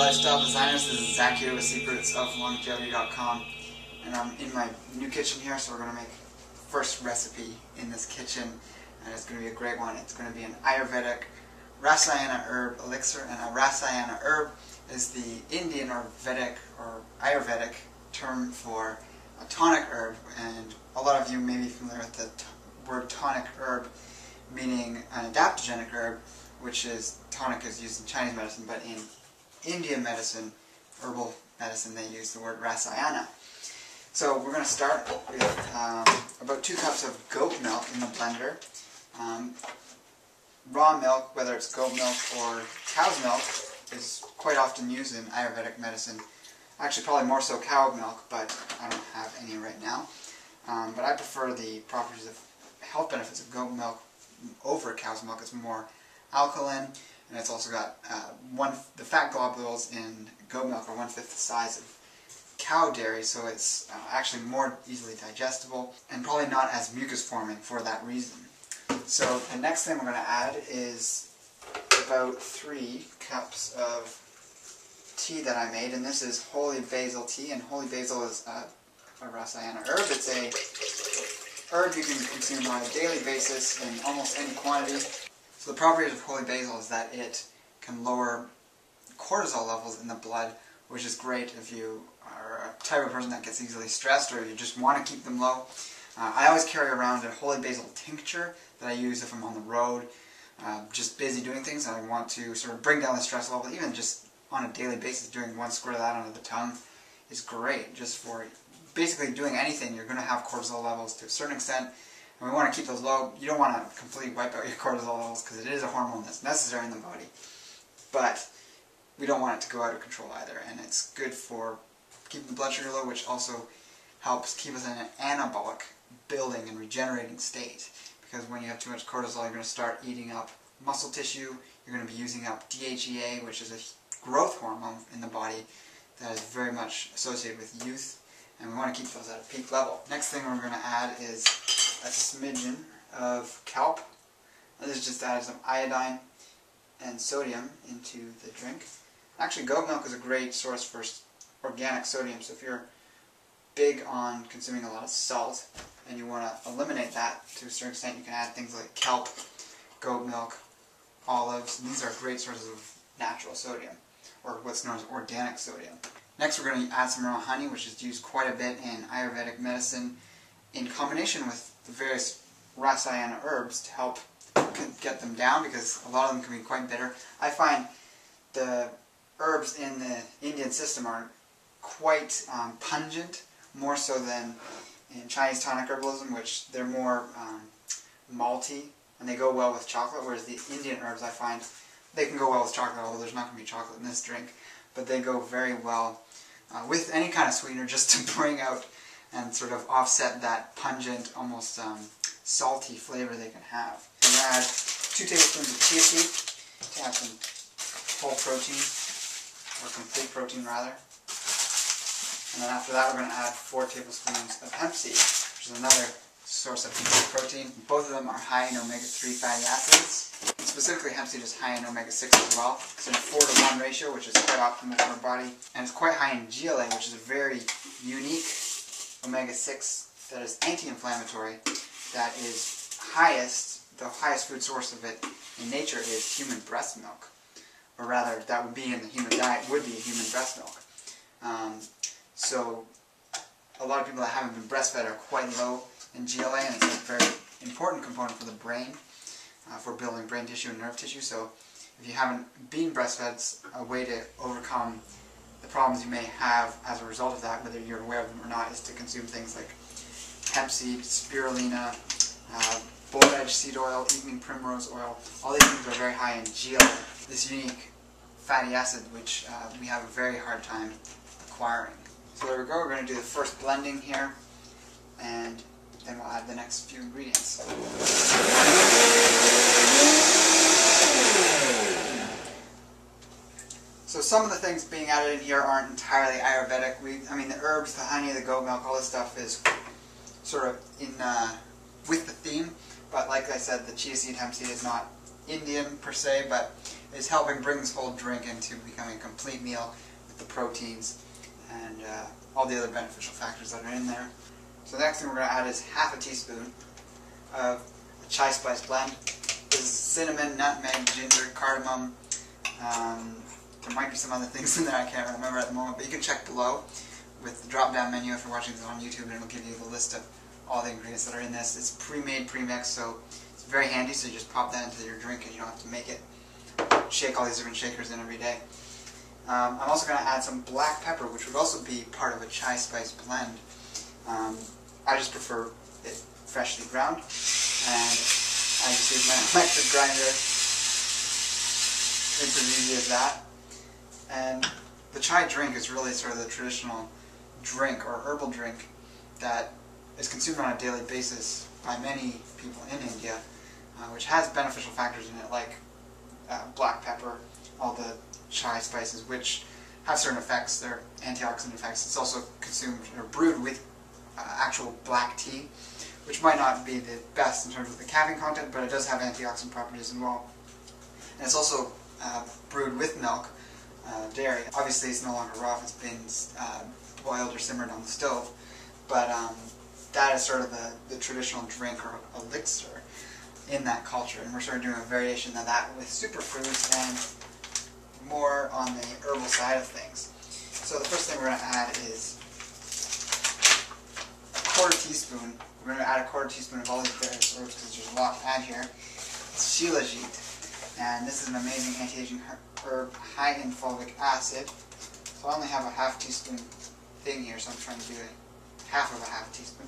lifestyle designers. This is Zach here with secretsoflongevity.com, and I'm in my new kitchen here, so we're going to make the first recipe in this kitchen, and it's going to be a great one. It's going to be an Ayurvedic Rasayana herb elixir, and a Rasayana herb is the Indian or Vedic or Ayurvedic term for a tonic herb, and a lot of you may be familiar with the word tonic herb, meaning an adaptogenic herb, which is, tonic is used in Chinese medicine, but in Indian medicine, herbal medicine, they use the word Rasayana. So we're going to start with about 2 cups of goat milk in the blender. Raw milk, whether it's goat milk or cow's milk, is quite often used in Ayurvedic medicine. Actually, probably more so cow milk, but I don't have any right now. But I prefer the properties of health benefits of goat milk over cow's milk. It's more alkaline, and it's also got the fat globules in goat milk are 1/5 the size of cow dairy, so it's actually more easily digestible and probably not as mucus forming for that reason. So the next thing we're going to add is about 3 cups of tea that I made, and this is holy basil tea, and holy basil is a Rasayana herb. It's a herb you can consume on a daily basis in almost any quantity. So the property of holy basil is that it can lower cortisol levels in the blood, which is great if you are a type of person that gets easily stressed or you just want to keep them low. I always carry around a holy basil tincture that I use if I'm on the road, just busy doing things, and I want to sort of bring down the stress level. Even just on a daily basis, doing 1 squirt of that under the tongue is great. Just for basically doing anything, you're going to have cortisol levels to a certain extent, and we want to keep those low. You don't want to completely wipe out your cortisol levels because it is a hormone that's necessary in the body, but we don't want it to go out of control either, and it's good for keeping the blood sugar low, which also helps keep us in an anabolic building and regenerating state, because when you have too much cortisol, you're going to start eating up muscle tissue, you're going to be using up DHEA, which is a growth hormone in the body that is very much associated with youth, and we want to keep those at a peak level. Next thing we're going to add is a smidgen of kelp. This is just adding some iodine and sodium into the drink. Actually, goat milk is a great source for organic sodium, so if you're big on consuming a lot of salt and you want to eliminate that to a certain extent, you can add things like kelp, goat milk, olives, and these are great sources of natural sodium, or what's known as organic sodium. Next we're going to add some raw honey, which is used quite a bit in Ayurvedic medicine in combination with the various Rasayana herbs to help get them down, because a lot of them can be quite bitter. I find the herbs in the Indian system are quite pungent, more so than in Chinese tonic herbalism, which they're more malty, and they go well with chocolate, whereas the Indian herbs, I find, they can go well with chocolate, although there's not going to be chocolate in this drink, but they go very well with any kind of sweetener, just to bring out and sort of offset that pungent, almost salty flavor they can have. I'm going to add 2 tablespoons of chia seed to have some whole protein, or complete protein rather. And then after that we're going to add 4 tablespoons of hemp seed, which is another source of complete protein. Both of them are high in omega-3 fatty acids. And specifically hemp seed is high in omega-6 as well. It's in a 4-to-1 ratio, which is quite optimal for our body. And it's quite high in GLA, which is a very unique omega-6 that is anti-inflammatory, that is the highest food source of it in nature is human breast milk. Or rather, that would be in the human diet, would be human breast milk. So a lot of people that haven't been breastfed are quite low in GLA, and it's a very important component for the brain, for building brain tissue and nerve tissue. So if you haven't been breastfed, it's a way to overcome the problems you may have as a result of that, whether you're aware of them or not, is to consume things like hemp seed, spirulina, bull edge seed oil, evening primrose oil. All these things are very high in GLA, this unique fatty acid which we have a very hard time acquiring. So there we go, we're going to do the first blending here, and then we'll add the next few ingredients. So some of the things being added in here aren't entirely Ayurvedic. I mean, the herbs, the honey, the goat milk, all this stuff is sort of in with the theme, but like I said, the chia seed, hemp seed is not Indian per se, but is helping bring this whole drink into becoming a complete meal with the proteins and all the other beneficial factors that are in there. So the next thing we're going to add is half a teaspoon of a chai spice blend. This is cinnamon, nutmeg, ginger, cardamom. There might be some other things in there I can't remember at the moment, but you can check below with the drop-down menu if you're watching this on YouTube, and it'll give you the list of all the ingredients that are in this. It's pre-made, pre-mixed, so it's very handy, so you just pop that into your drink and you don't have to make it, shake all these different shakers in every day. I'm also going to add some black pepper, which would also be part of a chai spice blend. I just prefer it freshly ground, and I just use my electric grinder. It's as easy as that. And the chai drink is really sort of the traditional drink or herbal drink that is consumed on a daily basis by many people in India, which has beneficial factors in it like black pepper, all the chai spices, which have certain effects. They're antioxidant effects. It's also consumed or brewed with actual black tea, which might not be the best in terms of the caffeine content, but it does have antioxidant properties as well. And it's also brewed with milk, dairy. Obviously it's no longer raw if it's been boiled or simmered on the stove, but that is sort of the traditional drink or elixir in that culture, and we're sort of doing a variation of that with superfoods and more on the herbal side of things. So the first thing we're going to add is a quarter teaspoon. We're going to add a quarter teaspoon of all these various herbs because there's a lot to add here. It's shilajit, and this is an amazing anti-aging herb high in fulvic acid. So I only have a half teaspoon thing here, so I'm trying to do half of a half teaspoon.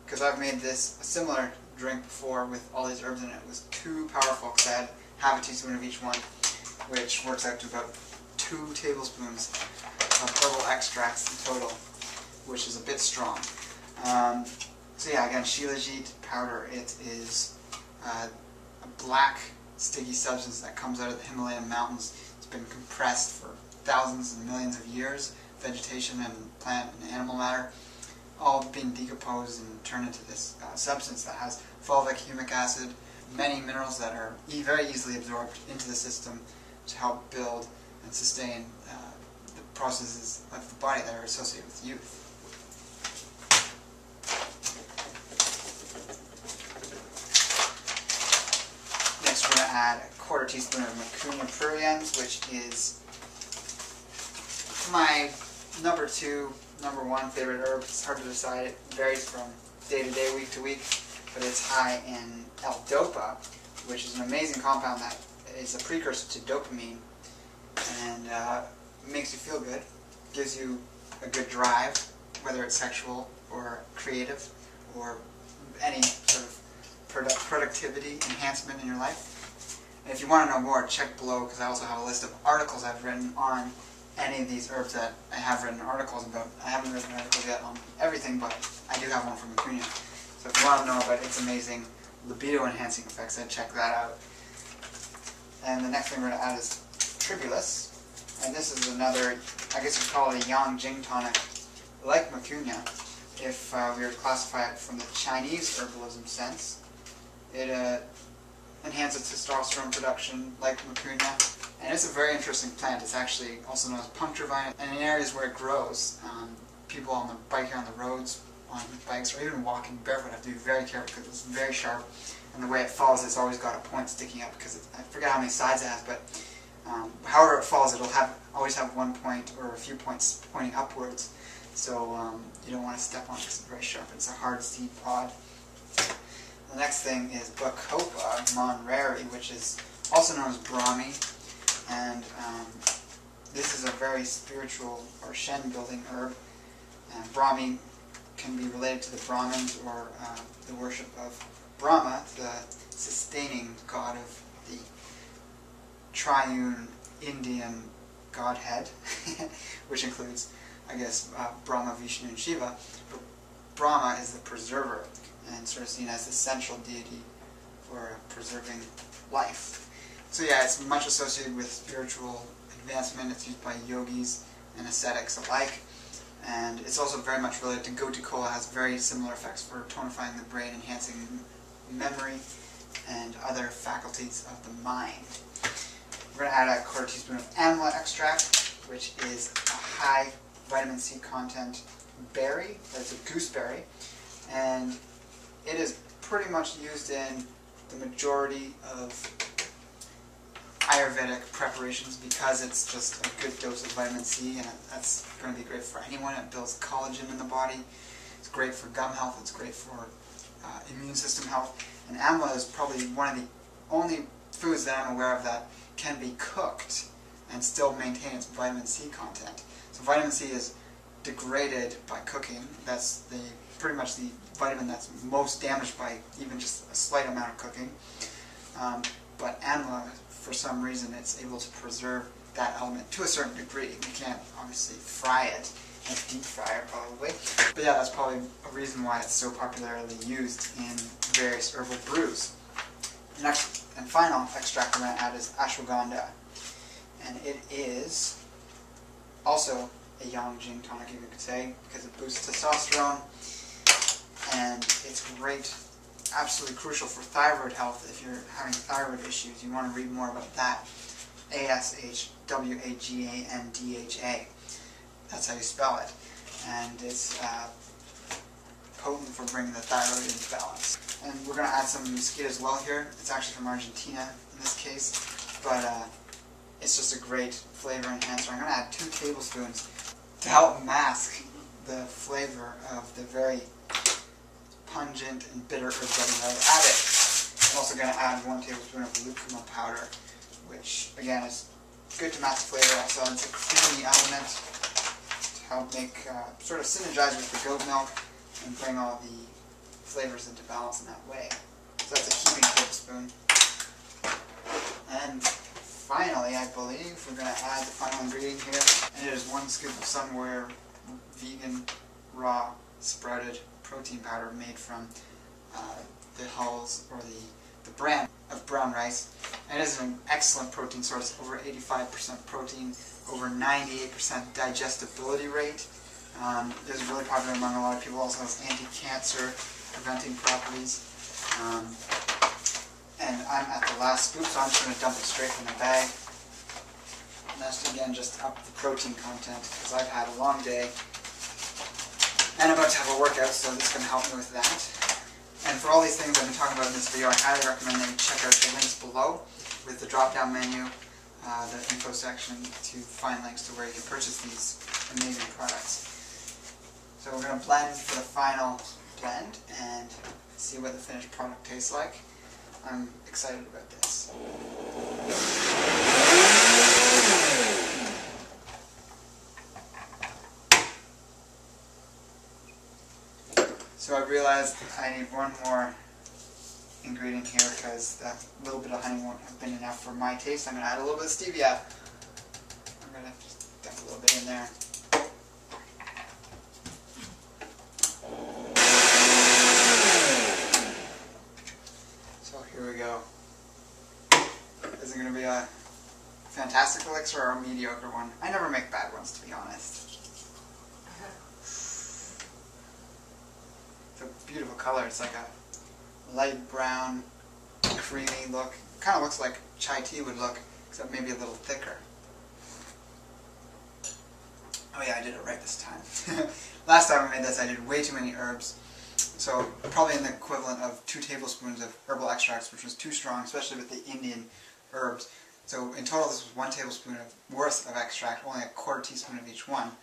Because I've made this a similar drink before with all these herbs in it. It was too powerful because I had half a teaspoon of each one, which works out to about 2 tablespoons of herbal extracts in total, which is a bit strong. So yeah, again, shilajit powder. It is a black sticky substance that comes out of the Himalayan mountains. It's been compressed for thousands and millions of years. Vegetation and plant and animal matter all being decomposed and turned into this substance that has fulvic, humic acid, many minerals that are very easily absorbed into the system to help build and sustain the processes of the body that are associated with youth. Next we're going to add a quarter teaspoon of Mucunia pruriens, which is my number 2, number 1 favorite herb. It's hard to decide. It varies from day to day, week to week, but it's high in L-dopa, which is an amazing compound that is a precursor to dopamine, and makes you feel good, gives you a good drive, whether it's sexual or creative or any sort of productivity enhancement in your life. And if you want to know more, check below, because I also have a list of articles I've written on any of these herbs that I have written articles about. I haven't written articles yet on everything, but I do have one from Mucunia. So if you want to know about its amazing libido-enhancing effects, then check that out. And the next thing we're going to add is tribulus. And this is another, I guess you'd call it a yang jing tonic, like Mucunia, if we were to classify it from the Chinese herbalism sense. It enhances testosterone production like Mucunia. And it's a very interesting plant. It's actually also known as puncture vine. And in areas where it grows, people on the biking on the roads, on bikes, or even walking barefoot have to be very careful because it's very sharp. And the way it falls, it's always got a point sticking up because I forget how many sides it has, but however it falls, it'll always have one point or a few points pointing upwards. So you don't want to step on it because it's very sharp. It's a hard, steep pod. The next thing is Bacopa monreri, which is also known as Brahmi. And this is a very spiritual or Shen-building herb. And Brahmi can be related to the Brahmins or the worship of Brahma, the sustaining god of the triune Indian godhead, which includes, I guess, Brahma, Vishnu, and Shiva. But Brahma is the preserver and sort of seen as the central deity for preserving life. So yeah, it's much associated with spiritual advancement. It's used by yogis and ascetics alike. And it's also very much related to gotu kola. It has very similar effects for tonifying the brain, enhancing memory, and other faculties of the mind. We're going to add a quarter teaspoon of amla extract, which is a high vitamin C content berry. That's a gooseberry. And it is pretty much used in the majority of Ayurvedic preparations because it's just a good dose of vitamin C, and that's going to be great for anyone. It builds collagen in the body. It's great for gum health. It's great for immune system health. And amla is probably one of the only foods that I'm aware of that can be cooked and still maintain its vitamin C content. So vitamin C is degraded by cooking. That's pretty much the vitamin that's most damaged by even just a slight amount of cooking. But amla, for some reason, it's able to preserve that element to a certain degree. You can't obviously fry it, and deep fry it probably. But yeah, that's probably a reason why it's so popularly used in various herbal brews. Next and final extract we're going to add is ashwagandha. And it is also a yang jing tonic, you could say, because it boosts testosterone. And it's great, absolutely crucial for thyroid health. If you're having thyroid issues, you want to read more about that. ashwagandha. That's how you spell it. And it's potent for bringing the thyroid into balance. And we're going to add some mesquite as well here. It's actually from Argentina in this case, but it's just a great flavor enhancer. I'm going to add 2 tablespoons to help mask the flavor of the very pungent and bitter herbs that we have added. I'm also going to add 1 tablespoon of lucuma powder, which again is good to mask the flavor. Also, it's a creamy element to help make sort of synergize with the goat milk and bring all the flavors into balance in that way. So that's a heaping tablespoon. And finally, I believe we're going to add the final ingredient here, and it is 1 scoop of Sunware vegan raw sprouted protein powder made from the hulls or the bran of brown rice. And it is an excellent protein source, over 85% protein, over 98% digestibility rate. It is really popular among a lot of people. Also has anti-cancer preventing properties. And I'm at the last scoop, so I'm just going to dump it straight from the bag. And that's again just up the protein content, because I've had a long day and I'm about to have a workout, so this is going to help me with that. And for all these things I've been talking about in this video, I highly recommend that you check out the links below with the drop-down menu, the info section, to find links to where you can purchase these amazing products. So we're going to blend for the final blend and see what the finished product tastes like. I'm excited about this. So I realized I need 1 more ingredient here because that little bit of honey won't have been enough for my taste. I'm going to add a little bit of stevia. I'm going to just dump a little bit in there. So here we go. Is it going to be a fantastic elixir or a mediocre one? I never make bad ones, to be honest. It's a beautiful color. It's like a light brown, creamy look. It kind of looks like chai tea would look, except maybe a little thicker. Oh yeah, I did it right this time. Last time I made this, I did way too many herbs. So probably in the equivalent of 2 tablespoons of herbal extracts, which was too strong, especially with the Indian herbs. So in total, this was 1 tablespoon worth of extract, only a quarter teaspoon of each one.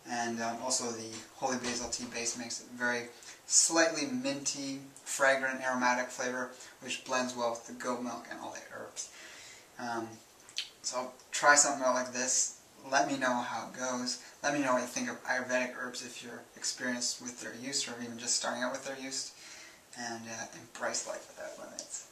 And also the holy basil tea base makes it very slightly minty, fragrant, aromatic flavor, which blends well with the goat milk and all the herbs. So I'll try something out like this. Let me know how it goes. Let me know what you think of Ayurvedic herbs if you're experienced with their use or even just starting out with their use. And embrace life without limits.